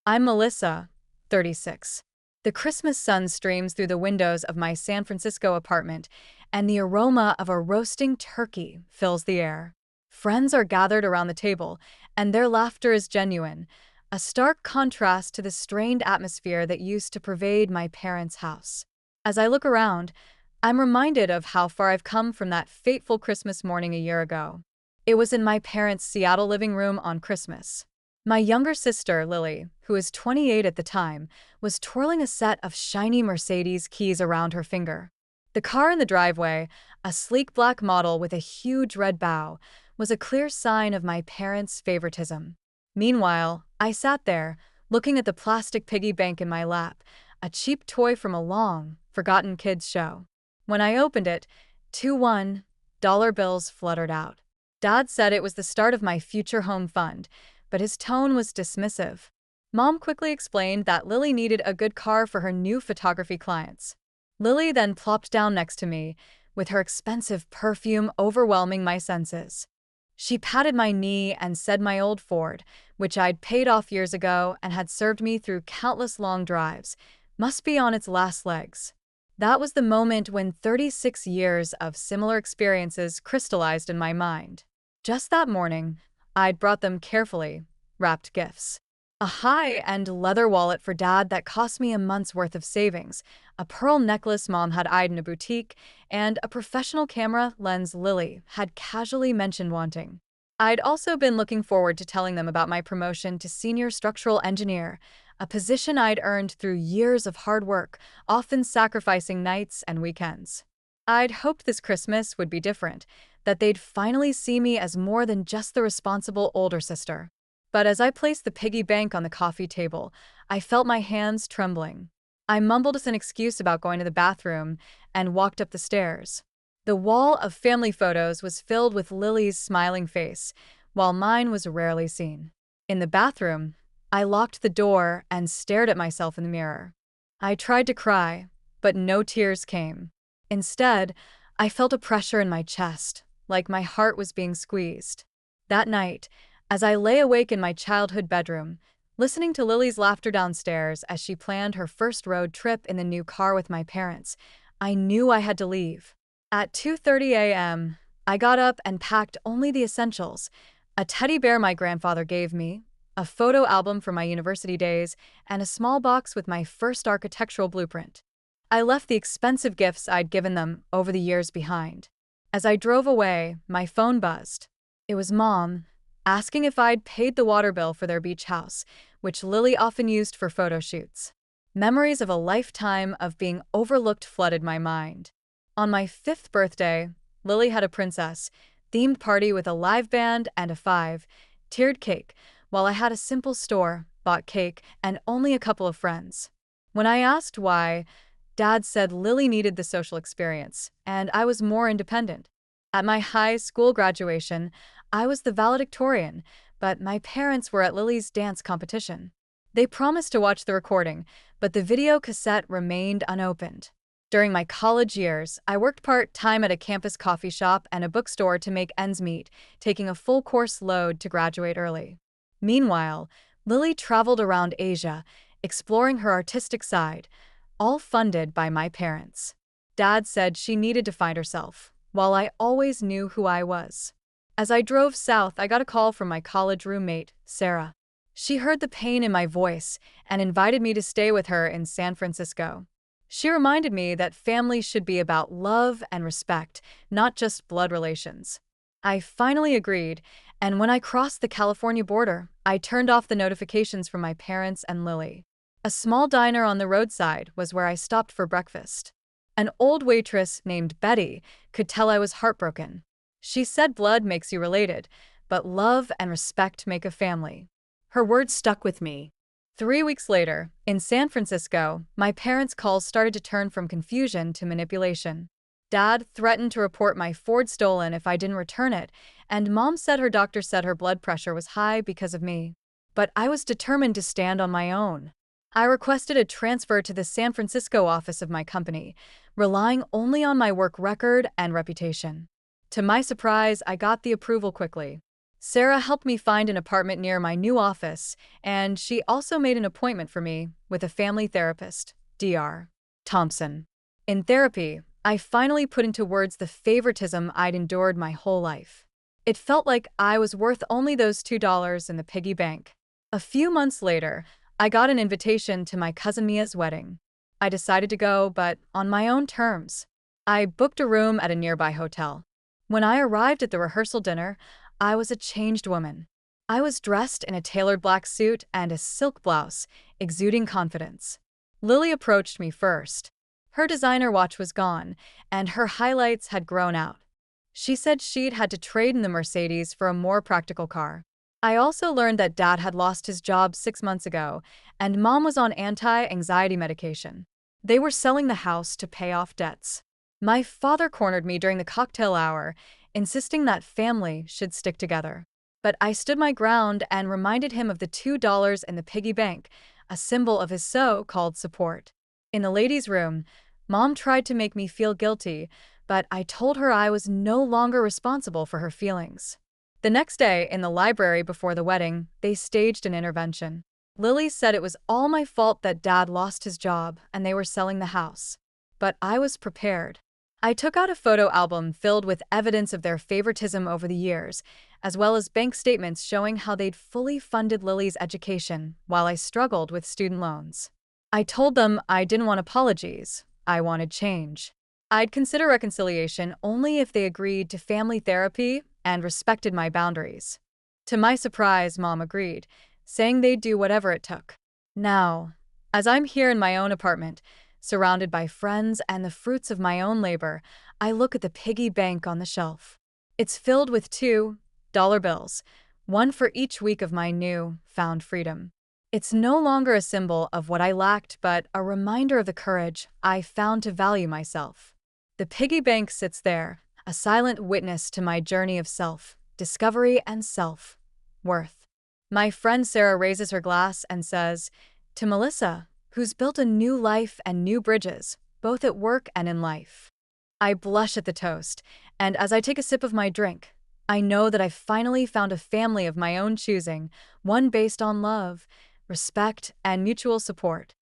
I'm Melissa, 36. The Christmas sun streams through the windows of my San Francisco apartment, and the aroma of a roasting turkey fills the air. Friends are gathered around the table, and their laughter is genuine, a stark contrast to the strained atmosphere that used to pervade my parents' house. As I look around, I'm reminded of how far I've come from that fateful Christmas morning a year ago. It was in my parents' Seattle living room on Christmas. My younger sister, Lily, who is 28 at the time, was twirling a set of shiny Mercedes keys around her finger. The car in the driveway, a sleek black model with a huge red bow, was a clear sign of my parents' favoritism. Meanwhile, I sat there, looking at the plastic piggy bank in my lap, a cheap toy from a long, forgotten kids' show. When I opened it, two $1 bills fluttered out. Dad said it was the start of my future home fund, but his tone was dismissive. Mom quickly explained that Lily needed a good car for her new photography clients. Lily then plopped down next to me, with her expensive perfume overwhelming my senses. She patted my knee and said my old Ford, which I'd paid off years ago and had served me through countless long drives, must be on its last legs. That was the moment when 36 years of similar experiences crystallized in my mind. Just that morning, I'd brought them carefully wrapped gifts. A high-end leather wallet for Dad that cost me a month's worth of savings, a pearl necklace Mom had eyed in a boutique, and a professional camera lens Lily had casually mentioned wanting. I'd also been looking forward to telling them about my promotion to senior structural engineer, a position I'd earned through years of hard work, often sacrificing nights and weekends. I'd hoped this Christmas would be different, that they'd finally see me as more than just the responsible older sister. But as I placed the piggy bank on the coffee table, I felt my hands trembling. I mumbled an excuse about going to the bathroom and walked up the stairs. The wall of family photos was filled with Lily's smiling face, while mine was rarely seen. In the bathroom, I locked the door and stared at myself in the mirror. I tried to cry, but no tears came. Instead, I felt a pressure in my chest, like my heart was being squeezed. That night, as I lay awake in my childhood bedroom, listening to Lily's laughter downstairs as she planned her first road trip in the new car with my parents, I knew I had to leave. At 2:30 a.m., I got up and packed only the essentials: a teddy bear my grandfather gave me, a photo album from my university days, and a small box with my first architectural blueprint. I left the expensive gifts I'd given them over the years behind. As I drove away, my phone buzzed. It was Mom, asking if I'd paid the water bill for their beach house, which Lily often used for photo shoots. Memories of a lifetime of being overlooked flooded my mind. On my 5th birthday, Lily had a princess-themed party with a live band and a 5-tiered cake, while I had a simple store-bought cake and only a couple of friends. When I asked why, Dad said Lily needed the social experience, and I was more independent. At my high school graduation, I was the valedictorian, but my parents were at Lily's dance competition. They promised to watch the recording, but the video cassette remained unopened. During my college years, I worked part-time at a campus coffee shop and a bookstore to make ends meet, taking a full course load to graduate early. Meanwhile, Lily traveled around Asia, exploring her artistic side, all funded by my parents. Dad said she needed to find herself, while I always knew who I was. As I drove south, I got a call from my college roommate, Sarah. She heard the pain in my voice and invited me to stay with her in San Francisco. She reminded me that family should be about love and respect, not just blood relations. I finally agreed, and when I crossed the California border, I turned off the notifications from my parents and Lily. A small diner on the roadside was where I stopped for breakfast. An old waitress named Betty could tell I was heartbroken. She said blood makes you related, but love and respect make a family. Her words stuck with me. 3 weeks later, in San Francisco, my parents' calls started to turn from confusion to manipulation. Dad threatened to report my Ford stolen if I didn't return it, and Mom said her doctor said her blood pressure was high because of me. But I was determined to stand on my own. I requested a transfer to the San Francisco office of my company, relying only on my work record and reputation. To my surprise, I got the approval quickly. Sarah helped me find an apartment near my new office, and she also made an appointment for me with a family therapist, Dr. Thompson. In therapy, I finally put into words the favoritism I'd endured my whole life. It felt like I was worth only those $2 in the piggy bank. A few months later, I got an invitation to my cousin Mia's wedding. I decided to go, but on my own terms. I booked a room at a nearby hotel. When I arrived at the rehearsal dinner, I was a changed woman. I was dressed in a tailored black suit and a silk blouse, exuding confidence. Lily approached me first. Her designer watch was gone, and her highlights had grown out. She said she'd had to trade in the Mercedes for a more practical car. I also learned that Dad had lost his job 6 months ago, and Mom was on anti-anxiety medication. They were selling the house to pay off debts. My father cornered me during the cocktail hour, insisting that family should stick together. But I stood my ground and reminded him of the $2 in the piggy bank, a symbol of his so-called support. In the ladies' room, Mom tried to make me feel guilty, but I told her I was no longer responsible for her feelings. The next day, in the library before the wedding, they staged an intervention. Lily said it was all my fault that Dad lost his job and they were selling the house. But I was prepared. I took out a photo album filled with evidence of their favoritism over the years, as well as bank statements showing how they'd fully funded Lily's education while I struggled with student loans. I told them I didn't want apologies, I wanted change. I'd consider reconciliation only if they agreed to family therapy and respected my boundaries. To my surprise, Mom agreed, saying they'd do whatever it took. Now, as I'm here in my own apartment, surrounded by friends and the fruits of my own labor, I look at the piggy bank on the shelf. It's filled with $2 bills, one for each week of my new found freedom. It's no longer a symbol of what I lacked, but a reminder of the courage I found to value myself. The piggy bank sits there, a silent witness to my journey of self-discovery and self-worth. My friend Sarah raises her glass and says, "To Melissa, who's built a new life and new bridges, both at work and in life." I blush at the toast, and as I take a sip of my drink, I know that I've finally found a family of my own choosing, one based on love, respect, and mutual support.